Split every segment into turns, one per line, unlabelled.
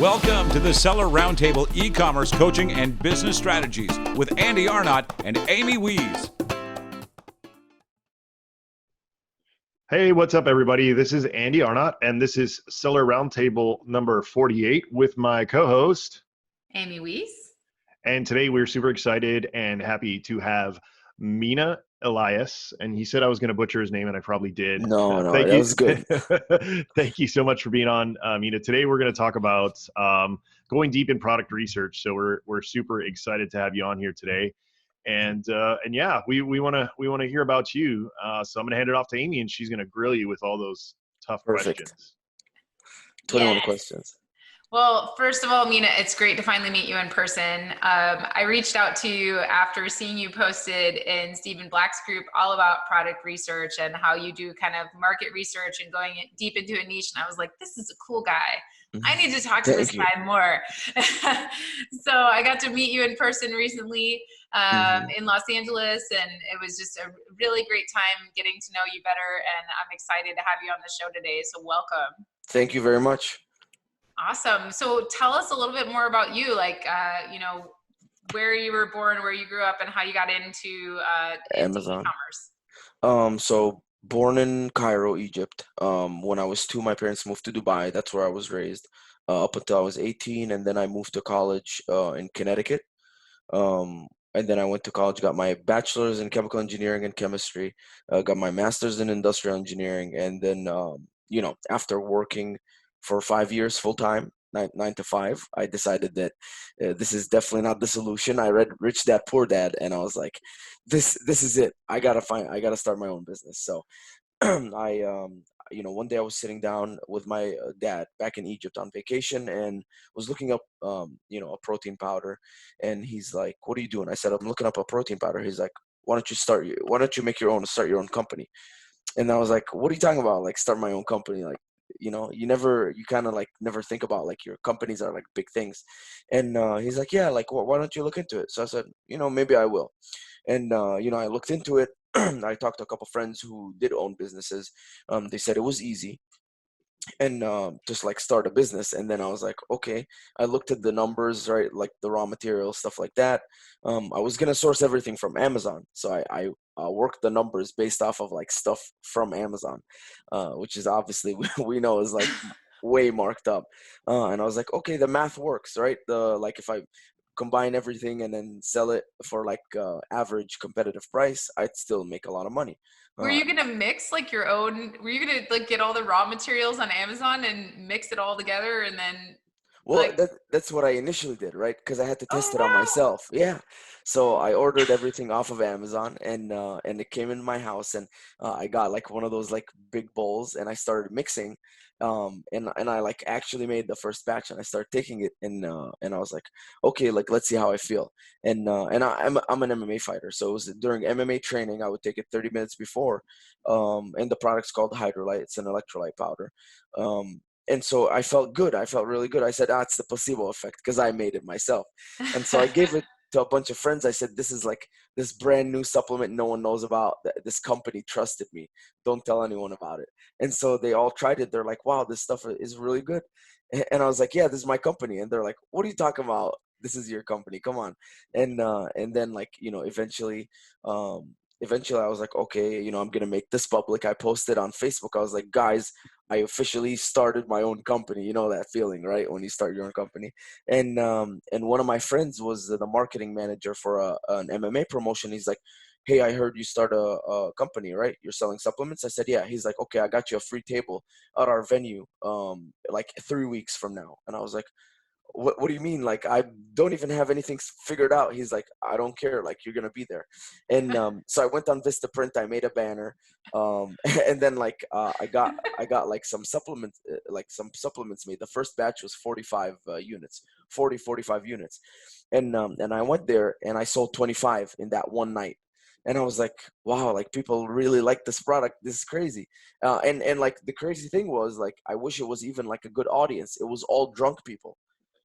Welcome to the Seller Roundtable e-commerce coaching and business strategies with Andy Arnott and Amy Wees.
Hey, what's up, everybody? This is Andy Arnott, and this is Seller Roundtable number 48 with my co-host,
Amy Wees.
And today we're super excited and happy to have Mina Elias. And he said I was going to butcher his name, and I probably did.
No,
Thank
that
you.
was good.
Thank you so much for being on, Mina. Today we're going to talk about going deep in product research. So we're super excited to have you on here today. And yeah, we want to hear about you. So I'm going to hand it off to Amy, and she's going to grill you with all those tough questions.
21
Yes.
questions.
Well, first of all, Mina, it's great to finally meet you in person. I reached out to you after seeing you posted in Stephen Black's group all about product research and how you do kind of market research and going deep into a niche. And I was like, this is a cool guy. I need to talk to this guy more. So I got to meet you in person recently in Los Angeles, and it was just a really great time getting to know you better. And I'm excited to have you on the show today. So welcome.
Thank you very much.
Awesome. So tell us a little bit more about you, like, where you were born, where you grew up, and how you got into
Amazon.
e-commerce.
So born in Cairo, Egypt. When I was 2, my parents moved to Dubai. That's where I was raised up until I was 18. And then I moved to college in Connecticut. And then I went to college, got my bachelor's in chemical engineering and chemistry, got my master's in industrial engineering. And then, after working for 5 years full time, 9 to 5, I decided that this is definitely not the solution. I read Rich Dad Poor Dad, and I was like, this is it. I gotta start my own business. So one day I was sitting down with my dad back in Egypt on vacation and was looking up, a protein powder. And he's like, "What are you doing?" I said, "I'm looking up a protein powder." He's like, why don't you make your own, start your own company?" And I was like, "What are you talking about? Like, start my own company? Like, you kind of like never think about like your companies are like big things." And he's like, "Yeah, like, why don't you look into it?" So I said, maybe I will. And I looked into it. I talked to a couple friends who did own businesses. They said it was easy and just like start a business. And then I was like, okay. I looked at the numbers, right, like the raw materials, stuff like that. I was gonna source everything from Amazon, so I worked the numbers based off of like stuff from Amazon, which is obviously we know is like way marked up. And I was like, okay, the math works, right? Like if I combine everything and then sell it for like average competitive price, I'd still make a lot of money.
Were you going to mix like your own, were you going to like get all the raw materials on Amazon and mix it all together and then?
Well,
Like,
that's what I initially did, right? Because I had to test it on
wow.
myself. Yeah. So I ordered everything off of Amazon, and it came in my house, and I got like one of those like big bowls, and I started mixing, and I like actually made the first batch, and I started taking it, and I was like, okay, like let's see how I feel. And I'm an MMA fighter, so it was during MMA training. I would take it 30 minutes before, and the product's called Hydrolyte. It's an electrolyte powder. And so I felt good. I felt really good. I said, it's the placebo effect because I made it myself. And so I gave it to a bunch of friends. I said, this is like this brand new supplement no one knows about. This company trusted me. Don't tell anyone about it. And so they all tried it. They're like, wow, this stuff is really good. And I was like, yeah, this is my company. And they're like, what are you talking about? This is your company. Come on. And then like, eventually I was like, okay, I'm going to make this public. I posted on Facebook. I was like, guys, I officially started my own company. You know that feeling, right? When you start your own company. And one of my friends was the marketing manager for an MMA promotion. He's like, hey, I heard you start a company, right? You're selling supplements. I said, yeah. He's like, okay, I got you a free table at our venue, like 3 weeks from now. And I was like, what do you mean? Like, I don't even have anything figured out. He's like, I don't care. Like, you're going to be there. And so I went on Vistaprint. I made a banner. And then like, I got like some supplements made. The first batch was 45 units, 45 units. And I went there and I sold 25 in that one night. And I was like, wow, like people really like this product. This is crazy. And like the crazy thing was like, I wish it was even like a good audience. It was all drunk people.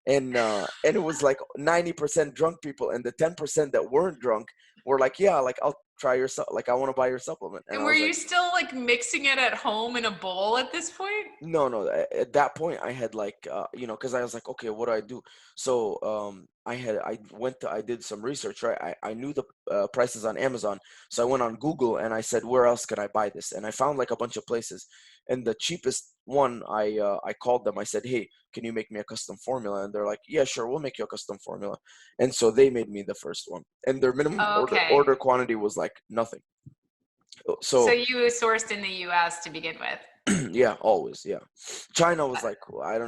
And it was like 90% drunk people, and the 10% that weren't drunk were like, yeah, like try your like I want to buy your supplement.
And
I
were
was
you
like,
still like mixing it at home in a bowl at this point?
no, at that point I had like you know, because I was like, okay, what do I do? So I did some research, right? I knew the prices on Amazon, so I went on Google and I said, where else could I buy this? And I found like a bunch of places, and the cheapest one, I called them. I said, hey, can you make me a custom formula? And they're like, yeah, sure, we'll make you a custom formula. And so they made me the first one, and their minimum
Okay.
order quantity was like nothing.
So
So
you sourced in the US to begin with.
yeah, always, yeah. China was like, well, I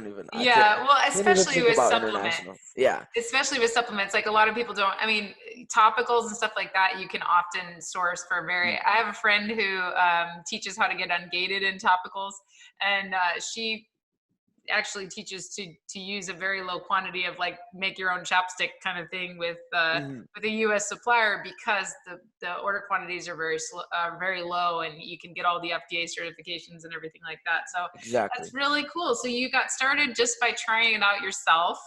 Yeah, well,
can't even
especially
think
with
about
supplements.
international. Yeah,
Especially with supplements, like a lot of people don't, I mean, topicals and stuff like that, you can often source for I have a friend who teaches how to get ungated in topicals, and she actually teaches to use a very low quantity of like make your own chapstick kind of thing with
hmm
a US supplier, because the order quantities are very low, and you can get all the FDA certifications and everything like that. So
exactly.
that's really cool. So you got started just by trying it out yourself.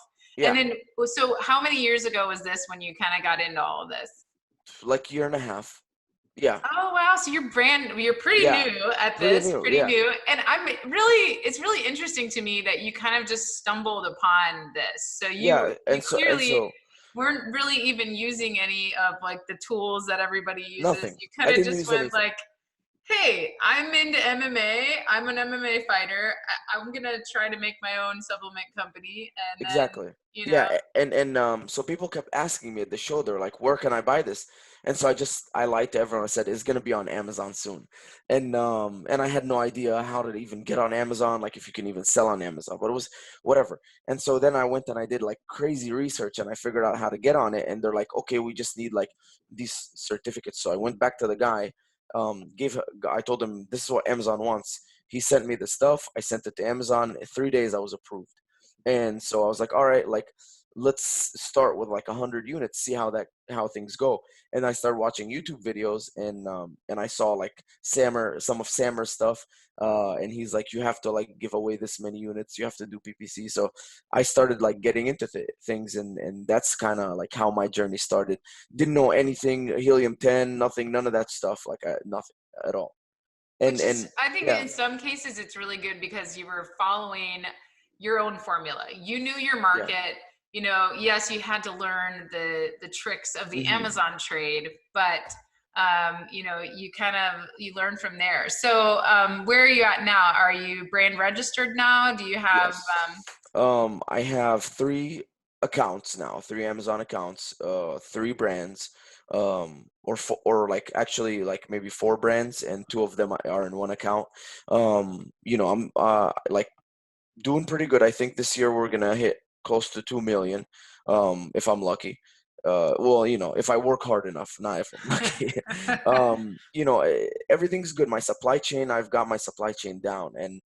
And
Yeah,
then, so how many years ago was this when you kind of got into all of this?
like year and a half. Yeah,
Oh wow! So you're pretty
yeah,
new at
pretty
this,
new.
pretty
Yeah,
new, and it's really interesting to me that you kind of just stumbled upon this. So
yeah,
you
and
clearly
so
weren't really even using any of like the tools that everybody uses.
nothing.
You
I
kind of
didn't
just
use
went
anything.
like, "Hey, I'm into MMA. I'm an MMA fighter. I'm gonna try to make my own supplement company," and then
Exactly.
you
Yeah,
know.
and so people kept asking me at the show, they're like, "Where can I buy this?" And so I lied to everyone. I said it's gonna be on Amazon soon, and I had no idea how to even get on Amazon, like if you can even sell on Amazon. But it was whatever. And so then I went and I did like crazy research, and I figured out how to get on it. And they're like, "Okay, we just need like these certificates." So I went back to the guy, I told him this is what Amazon wants. He sent me the stuff. I sent it to Amazon. In 3 days, I was approved. And so I was like, all right, like let's start with like 100 units, see how things go. And I started watching YouTube videos, and I saw like some of Samer's stuff, and he's like, you have to like give away this many units, you have to do PPC. So I started like getting into things, and that's kind of like how my journey started. Didn't know anything, helium 10, nothing, none of that stuff, like nothing at all.
Which is,
And
I think
yeah,
in some cases it's really good because you were following your own formula. You knew your
yeah.
market. You know, yes, you had to learn the tricks of the
hmm
Amazon trade, but you know, you learn from there. So where are you at now? Are you brand registered now? Do you have
Yes. I have three accounts now, three Amazon accounts, three brands, or like actually like maybe four brands, and two of them are in one account. I'm like doing pretty good. I think this year we're gonna hit close to 2 million, if I'm lucky. Well, if I work hard enough, not if I'm lucky. Everything's good. My supply chain, I've got my supply chain down, and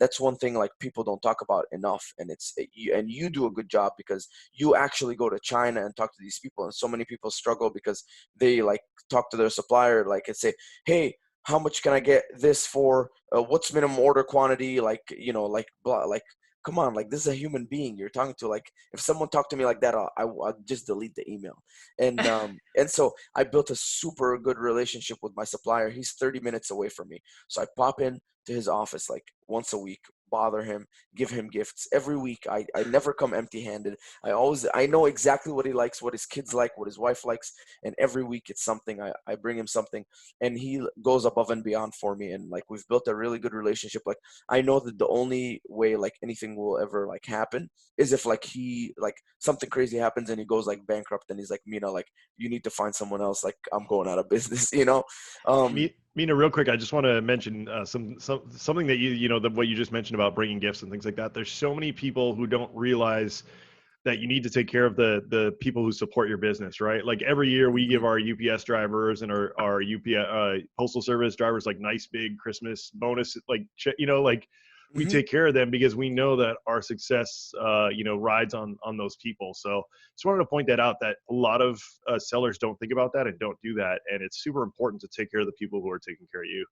that's one thing like people don't talk about enough. And and you do a good job because you actually go to China and talk to these people, and so many people struggle because they like talk to their supplier like and say, hey, how much can I get this for? What's minimum order quantity? Like, like blah, like, come on, like this is a human being you're talking to. Like, if someone talked to me like that, I'll just delete the email. And so I built a super good relationship with my supplier. He's 30 minutes away from me, so I pop in to his office like once a week, bother him, give him gifts every week. I never come empty handed. I know exactly what he likes, what his kids like, what his wife likes, and every week it's something. I bring him something, and he goes above and beyond for me, and like we've built a really good relationship. Like, I know that the only way like anything will ever like happen is if like he like something crazy happens and he goes like bankrupt, and he's like, Mina, like you need to find someone else, like I'm going out of business,
Mina, real quick, I just want to mention something that what you just mentioned about bringing gifts and things like that. There's so many people who don't realize that you need to take care of the people who support your business, right? Like every year we
Mhm.
give our UPS drivers and our UPS postal service drivers like nice big Christmas bonus, like like we
Mhm.
take care of them because we know that our success rides on those people. So just wanted to point that out, that a lot of sellers don't think about that and don't do that, and it's super important to take care of the people who are taking care of you.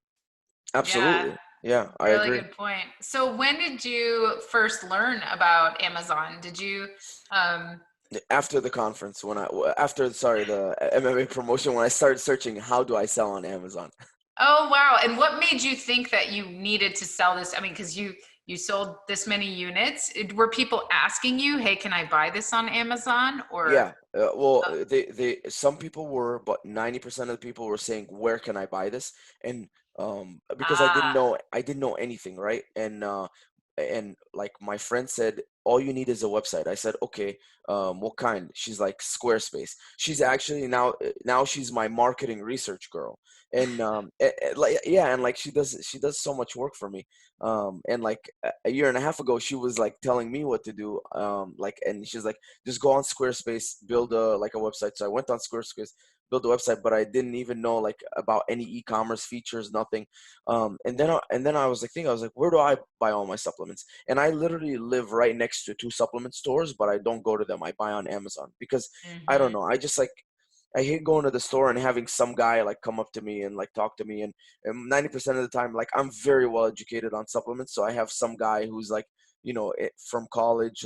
Yeah,
Absolutely. Yeah, I
really
agree.
good point. So when did you first learn about Amazon? Did you, um,
After the conference, the MMA promotion, when I started searching, how do I sell on Amazon?
Oh, wow. And what made you think that you needed to sell this? I mean, because you sold this many units. Were people asking you, hey, can I buy this on Amazon? Or
Yeah, they some people were, but 90% of the people were saying, "Where can I buy this?" And because
ah,
I didn't know anything, right? And like my friend said, all you need is a website. I said, okay, what kind? She's like Squarespace. She's actually now she's my marketing research girl, and like yeah, and like she does so much work for me. And like a year and a half ago, she was like telling me what to do. Like, and she's like, just go on Squarespace, build a like a website. So I went on Squarespace, built a website, but I didn't even know like about any e-commerce features, nothing. And then I was like thinking, I was like, where do I buy all my supplements? And I literally live right next to two supplement stores, but I don't go to them. I buy on Amazon because I don't
mhm.
know. I just like I hate going to the store and having some guy like come up to me and like talk to me. And 90% of the time, like I'm very well educated on supplements, so I have some guy who's like, from college,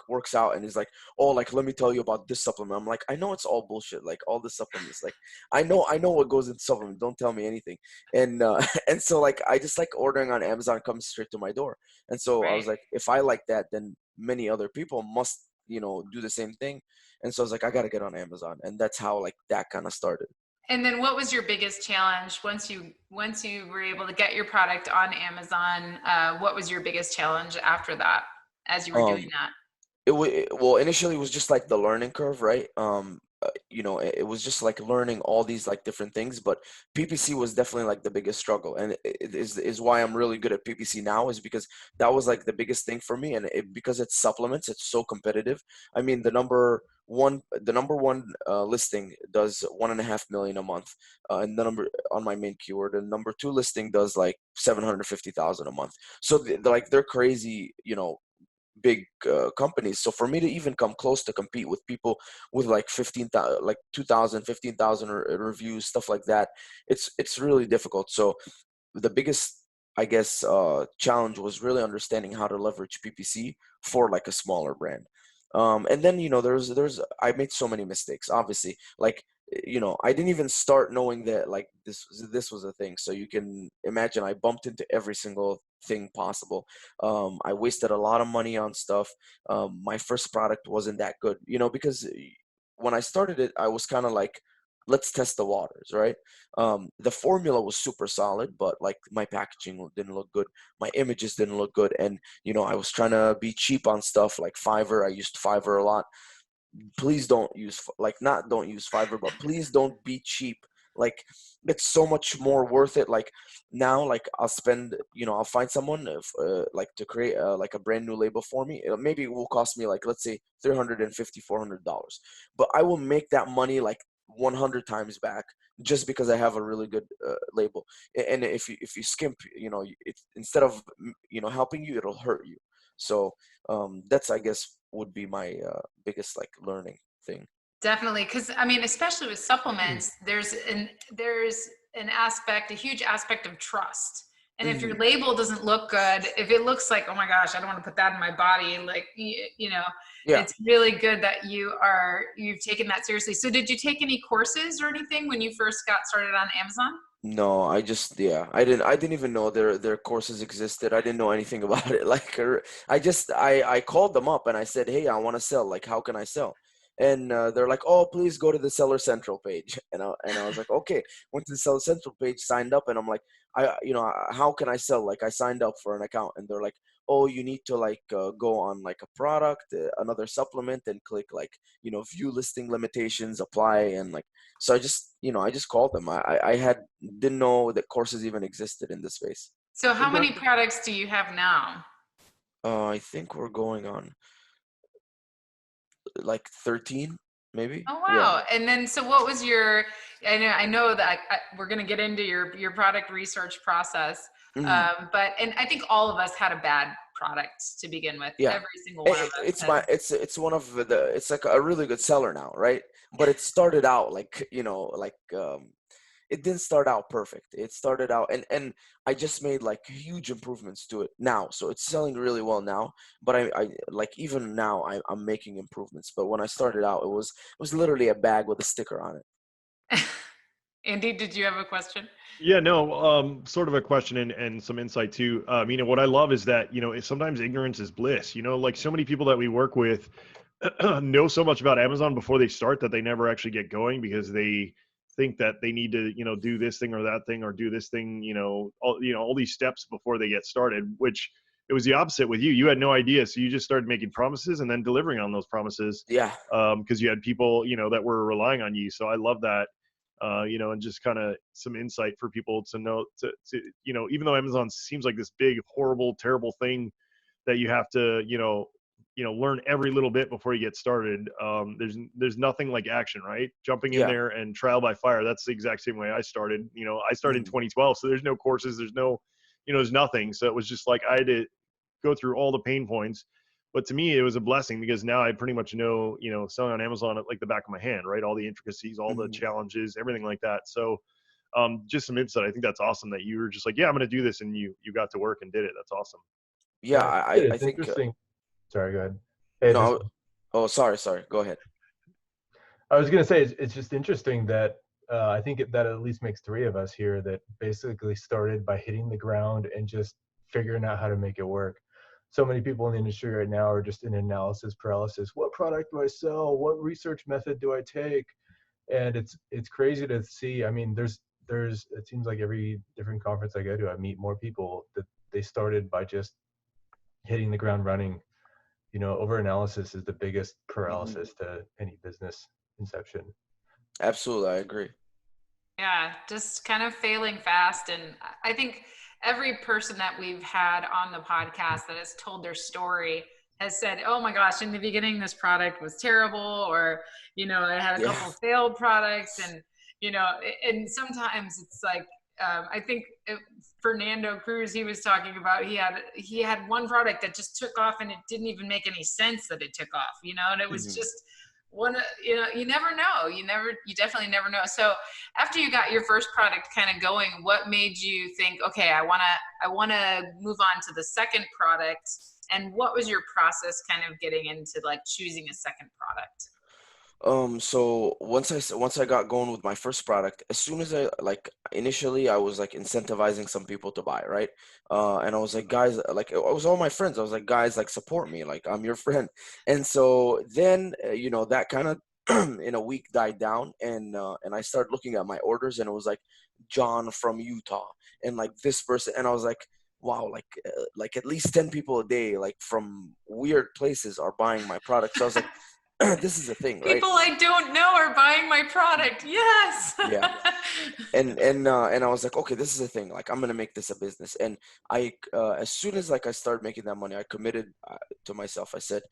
works out and is like, oh, like let me tell you about this supplement. I'm like, I know it's all bullshit, like all the supplements, like I know what goes in supplement, don't tell me anything. And and so like I just like ordering on Amazon comes straight to my door. And so I
Right.
was like, if I like that, then many other people must do the same thing. And so I was like, I gotta get on Amazon, and that's how like that kind of started.
And then what was your biggest challenge once you were able to get your product on Amazon? What was your biggest challenge after that as you were doing
um
that?
well, initially it was just like the learning curve, right? It was just like learning all these like different things, but PPC was definitely like the biggest struggle, and it is why I'm really good at PPC now, is because that was like the biggest thing for me. And because it's supplements, it's so competitive. I mean, the number one listing does 1.5 million a month, and the number on my main keyword, and number two listing does like 750,000 a month. So like they're crazy, big companies. So for me to even come close to compete with people with like 15,000, like 2,000, 15,000 reviews, stuff like that, it's really difficult. So the biggest, I guess, challenge was really understanding how to leverage PPC for like a smaller brand. And then there's I made so many mistakes. Obviously, like I didn't even start knowing that like this was a thing. So you can imagine I bumped into every single thing possible. I wasted a lot of money on stuff. My first product wasn't that good, because when I started it, I was kind of like, let's test the waters, right? The formula was super solid, but like my packaging didn't look good, my images didn't look good, and I was trying to be cheap on stuff like Fiverr. I used Fiverr a lot. Please don't use like, not don't use Fiverr, but please don't be cheap. Like, it's so much more worth it. Like now, like I'll find someone like to create like a brand new label for me. Maybe it will cost me like, let's say, $350, $400, but I will make that money like 100 times back, just because I have a really good label. And if you skimp, instead of helping you, it'll hurt you. So that's, I guess, would be my biggest like learning thing.
Definitely, because I mean, especially with supplements, there's an aspect, a huge aspect of trust. And if your
Hmm.
label doesn't look good, if it looks like, oh my gosh, I don't want to put that in my body, like
Yeah.
it's really good that you've taken that seriously. So did you take any courses or anything when you first got started on Amazon?
No, yeah, I didn't even know their courses existed. I didn't know anything about it. Like, I called them up and I said, "Hey, I want to sell. Like, how can I sell?" And they're like, "Oh, please go to the Seller Central page." And I was like, "Okay." Went to the Seller Central page, signed up, and I'm like, how can I sell? Like, I signed up for an account, and they're like, "Oh, you need to like go on like a product, another supplement, and click like view listing limitations, apply." And like, so I just called them. I had didn't know that courses even existed in this space.
So how many
Interesting.
products do you have now?
I think we're going on like 13, maybe.
Oh
Yeah.
wow! And then, so what was your? I know that we're going to get into your product research process,
Hmm.
but and I think all of us had a bad product to begin with.
Yeah.
Every single one of us
It's
had.
it's one of it's like a really good seller now, right? But it started out like, it didn't start out perfect. It started out, and I just made like huge improvements to it now. So it's selling really well now. But I like even now I'm making improvements. But when I started out, it was literally a bag with a sticker on it.
Andy, did you have a question?
Yeah, no, sort of a question and some insight too. What I love is that, sometimes ignorance is bliss. Like so many people that we work with know so much about Amazon before they start that they never actually get going because they think that they need to, do this thing or that thing or do this thing, all these steps before they get started, which it was the opposite with you. You had no idea. So you just started making promises and then delivering on those promises.
Yeah.
Because you had people, that were relying on you. So I love that. And just kind of some insight for people to know to even though Amazon seems like this big, horrible, terrible thing that you have to, learn every little bit before you get started. There's nothing like action, right? Jumping in
Yeah.
there and trial by fire. That's the exact same way I started. I started in 2012, so there's no courses, there's no, there's nothing. So it was just like I had to go through all the pain points. But to me, it was a blessing because now I pretty much know, selling on Amazon at like the back of my hand, right? All the intricacies, all the challenges, everything like that. So just some insight. I think that's awesome that you were just like, yeah, I'm going to do this. And you got to work and did it. That's awesome.
Yeah. I
It's
think,
interesting. Sorry, go ahead. Hey,
no. Oh, sorry. Go ahead.
I was going to say, it's just interesting that I think that at least makes three of us here that basically started by hitting the ground and just figuring out how to make it work. So many people in the industry right now are just in analysis paralysis. What product do I sell? What research method do I take? And it's crazy to see. I mean, there's it seems like every different conference I go to, I meet more people that they started by just hitting the ground running. Over analysis is the biggest paralysis to any business inception.
Absolutely, I agree.
Yeah, just kind of failing fast. And I think every person that we've had on the podcast that has told their story has said, oh my gosh, in the beginning, this product was terrible, or, I had a couple of failed products. And, and sometimes it's like, I think Fernando Cruz, he was talking about, he had one product that just took off and it didn't even make any sense that it took off, and it was just one, you never know. You definitely never know. So after you got your first product kind of going, what made you think, okay, I want to move on to the second product? And what was your process kind of getting into like choosing a second product?
So once I got going with my first product, as soon as initially I was like incentivizing some people to buy, right? And I was like, guys, like I was all my friends. I was like, guys, like support me, like I'm your friend. And so then that kind of in a week died down, and I started looking at my orders, and it was like John from Utah, and like this person, and I was like, wow, like at least 10 people a day, like from weird places, are buying my product. So I was like, this is a thing, right?
People I don't know are buying my product. Yes.
Yeah. And I was like, okay, this is a thing. Like I'm gonna make this a business. And I as soon as like I started making that money, I committed to myself. I said,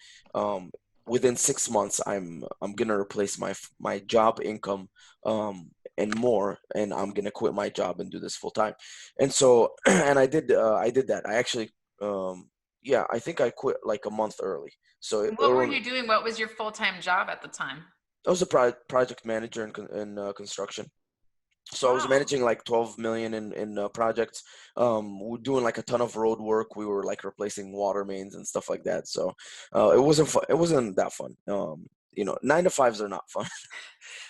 within 6 months, I'm gonna replace my job income and more, and I'm gonna quit my job and do this full time. And so and I did that. I actually I think I quit like a month early. So
what were you doing? What was your full-time job at the time?
I was a project manager in construction. So I was managing like 12 million in projects. We're doing like a ton of road work. We were like replacing water mains and stuff like that. So it wasn't fun. It wasn't that fun. 9 to 5s are not fun.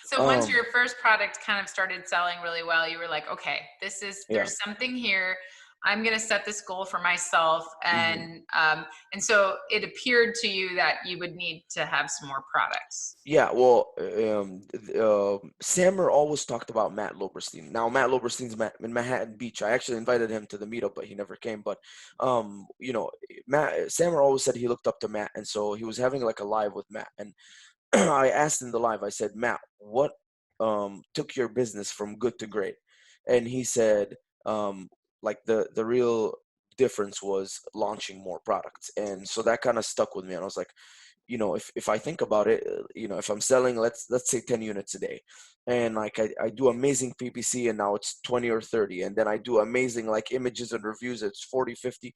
So once your first product kind of started selling really well, you were like, okay, there's something here. I'm going to set this goal for myself. And so it appeared to you that you would need to have some more products.
Yeah, well, Sammer always talked about Matt Loberstein. Now, Matt Loberstein's in Manhattan Beach. I actually invited him to the meetup, but he never came. But, Sammer always said he looked up to Matt. And so he was having like a live with Matt. And I asked in the live, I said, Matt, what took your business from good to great? And he said, like the real difference was launching more products. And so that kind of stuck with me. And I was like, if I think about it, if I'm selling, let's say 10 units a day, and like I do amazing PPC and now it's 20 or 30, and then I do amazing like images and reviews, it's 40, 50,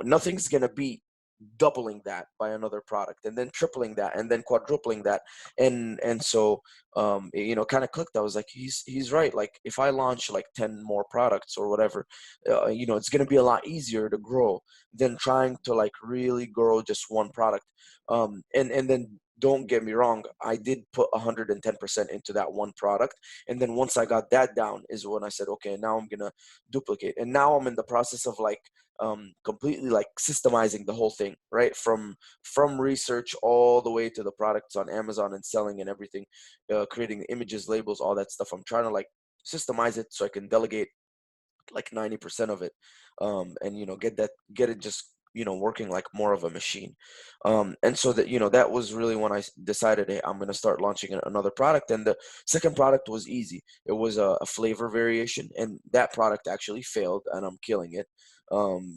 nothing's going to beat doubling that by another product, and then tripling that, and then quadrupling that. And so it, kind of clicked. I was like, he's right. Like if I launch like 10 more products or whatever, it's going to be a lot easier to grow than trying to like really grow just one product. And then don't get me wrong, I did put 110% into that one product. And then once I got that down is when I said, okay, now I'm going to duplicate. And now I'm in the process of like completely like systemizing the whole thing, right? From research all the way to the products on Amazon and selling and everything, creating the images, labels, all that stuff. I'm trying to like systemize it so I can delegate like 90% of it, and get it just working like more of a machine. And so that was really when I decided, hey, I'm going to start launching another product. And the second product was easy. It was a flavor variation, and that product actually failed, and I'm killing it,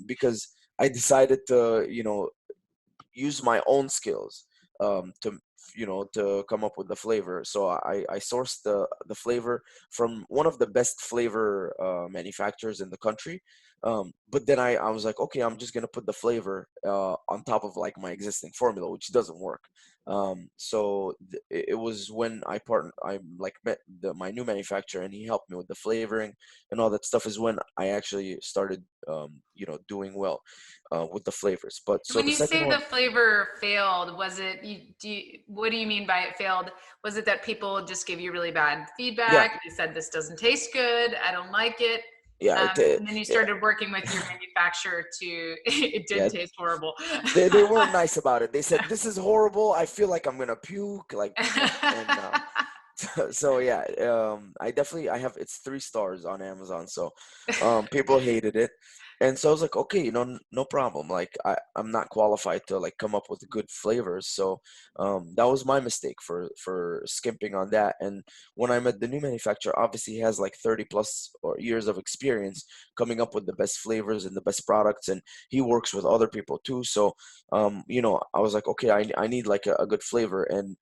because I decided to use my own skills, to come up with the flavor. So I sourced the flavor from one of the best flavor manufacturers in the country. But then I was like, okay, I'm just gonna put the flavor on top of like my existing formula, which doesn't work. So it was when I like met my new manufacturer, and he helped me with the flavoring and all that stuff, is when I actually started doing well with the flavors. But so
When
the
you
second
say
one.
the flavor failed, was it what do you mean by it failed? Was it that people just gave you really bad
Yeah,
feedback? They said this doesn't taste good, I don't like it.
yeah,
And then you started working with your manufacturer to it
yeah.
did taste horrible.
They weren't nice about it. They said, "This is horrible. I feel like I'm gonna puke." And so yeah, I have, it's 3 stars on Amazon. So people hated it, and so I was like, okay, no problem. Like I'm not qualified to like come up with good flavors. So that was my mistake for skimping on that. And when I met the new manufacturer, obviously he has like 30 plus or years of experience coming up with the best flavors and the best products, and he works with other people too. So I was like, okay, I need like a good flavor. And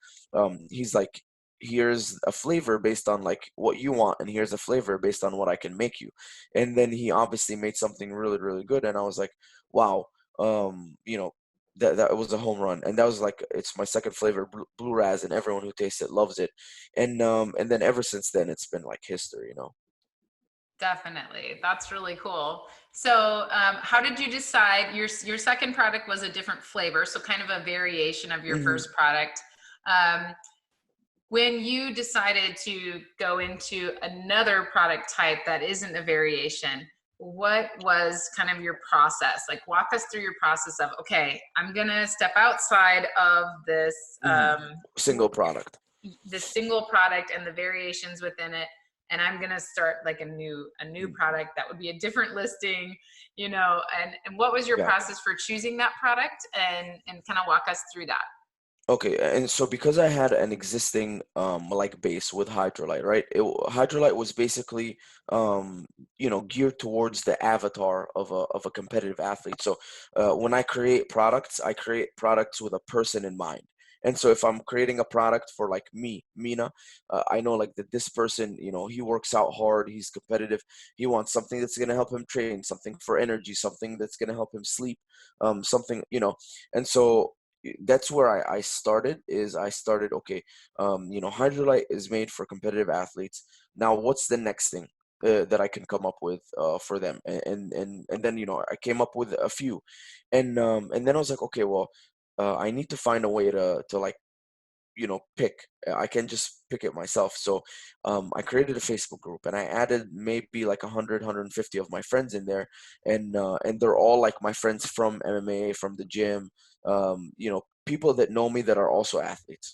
he's like, here's a flavor based on like what you want, and here's a flavor based on what I can make you. And then he obviously made something really, really good, and I was like, wow. That was a home run. And that was like, it's my second flavor, blue raz, and everyone who tastes it loves it. And then ever since then it's been like history.
Definitely. That's really cool. So, how did you decide your second product was a different flavor, so kind of a variation of your
Hmm.
first product. Um, when you decided to go into another product type that isn't a variation, what was kind of your process? Like, walk us through your process of, okay, I'm gonna step outside of this
Hmm. Single product.
the single product and the variations within it, and I'm gonna start like a new product that would be a different listing, and what was your
Yeah.
process for choosing that product, and kind of walk us through that.
Okay, and so because I had an existing like base with Hydrolyte, right? Hydrolyte was basically geared towards the avatar of a competitive athlete. So when I create products with a person in mind. And so if I'm creating a product for like Mina, I know like that this person, he works out hard, he's competitive, he wants something that's gonna help him train, something for energy, something that's gonna help him sleep, something. And so that's where I started. Okay, Hydrolyte is made for competitive athletes. Now what's the next thing that I can come up with for them? And then I came up with a few. And then I was like, okay, well, I need to find a way to like pick. I can just pick it myself. So I created a Facebook group, and I added maybe like 150 of my friends in there. And they're all like my friends from MMA, from the gym, people that know me that are also athletes.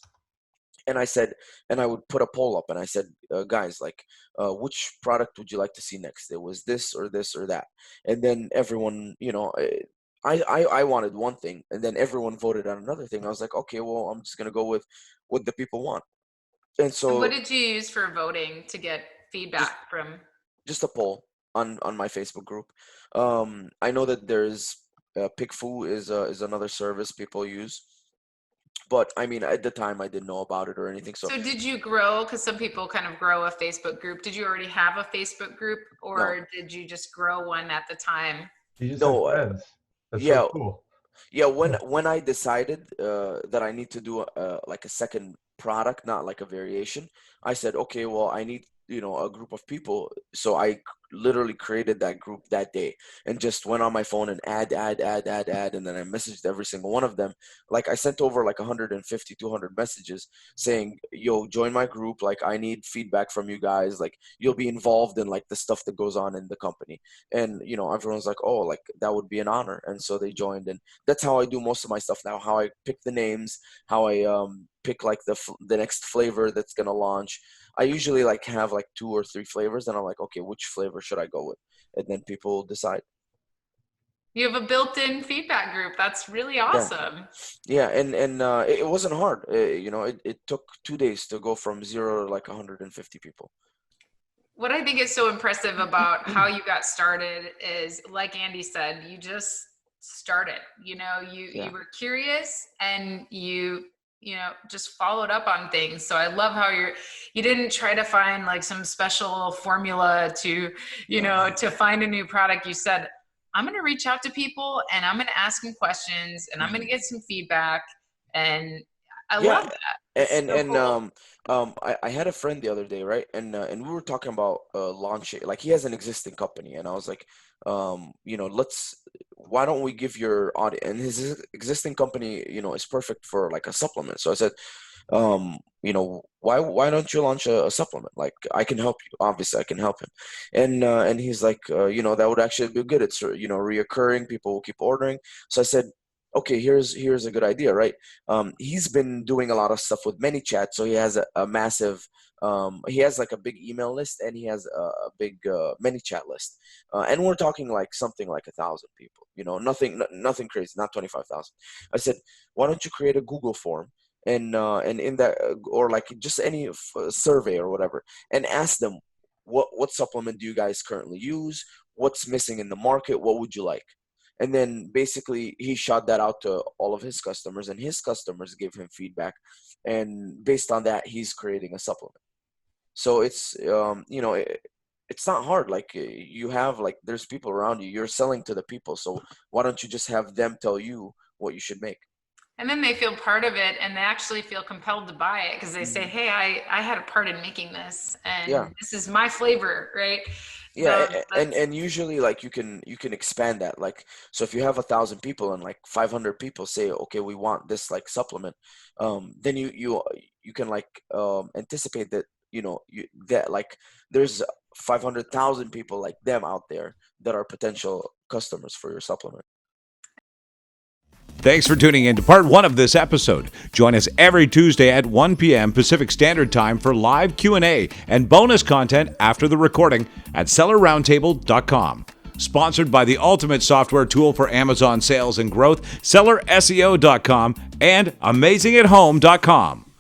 And I said, and I would put a poll up, and I said, guys, like, which product would you like to see next? It was this or this or that. And then everyone, I wanted one thing, and then everyone voted on another thing. I was like, okay, well, I'm just gonna go with what the people want. And
So what
so
did you use for voting to get
just
feedback from?
just a poll on my Facebook group. I know that there's PickFu is another service people use, but I mean, at the time I didn't know about it or anything. So
So did you grow, because some people kind of grow a Facebook group, did you already have a Facebook group,
no,
or did you just grow one at the time?
You just had
no,
friends. That's so
yeah,
cool.
Yeah, when I decided that I need to do like a second product, not like a variation, I said, okay, well, I need, a group of people. So I literally created that group that day and just went on my phone and add, and then I messaged every single one of them. Like I sent over like 150, 200 messages saying, yo, join my group. Like I need feedback from you guys. Like you'll be involved in like the stuff that goes on in the company. And, everyone's like, oh, like that would be an honor. And so they joined. And that's how I do most of my stuff now. How I pick the names, how I pick like the next flavor that's gonna launch. I usually like have like 2 or 3 flavors, and I'm like, okay, which flavor should I go with? And then people decide.
You have a built-in feedback group. That's really
Yeah,
awesome.
yeah, and it wasn't hard. It took 2 days to go from 0 to like 150 people.
What I think is so impressive about how you got started is, like Andy said, you just started. You
Yeah.
were curious and just followed up on things. So I love how you didn't try to find like some special formula to,
No.
to find a new product. You said, I'm going to reach out to people and I'm going to ask them questions and I'm going to
Mhm.
get some feedback. And I
Yeah,
love that. It's
and
so
and
cool.
I had a friend the other day, right? And we were talking about launching. Like he has an existing company, and I was like, let's. Why don't we give your audience, and his existing company, is perfect for like a supplement. So I said, why don't you launch a supplement? Like I can help you. Obviously, I can help him. And he's like, that would actually be good. It's reoccurring. People will keep ordering. So I said, okay, here's a good idea, right? He's been doing a lot of stuff with ManyChat, so he has a massive. He has like a big email list, and he has a big ManyChat list, and we're talking like something like 1,000 people. Nothing crazy, not 25,000. I said, why don't you create a Google form, and in that, or like just any survey or whatever, and ask them what supplement do you guys currently use, what's missing in the market, what would you like. And then basically he shot that out to all of his customers, and his customers gave him feedback, and based on that he's creating a supplement. So it's not hard. Like you have, like, there's people around you, you're selling to the people, so why don't you just have them tell you what you should make.
And then they feel part of it and they actually feel compelled to buy it because they say,
Mhm.
hey, I had a part in making this
Yeah.
and this is my flavor, right?
Yeah,
So
and
that's,
usually like you can expand that. Like, so if you have 1,000 people and like 500 people say, okay, we want this like supplement, then you can like anticipate that, that like there's 500,000 people like them out there that are potential customers for your supplement.
Thanks for tuning in to part 1 of this episode. Join us every Tuesday at 1 p.m. Pacific Standard Time for live Q&A and bonus content after the recording at sellerroundtable.com. Sponsored by the ultimate software tool for Amazon sales and growth, sellerseo.com and amazingathome.com.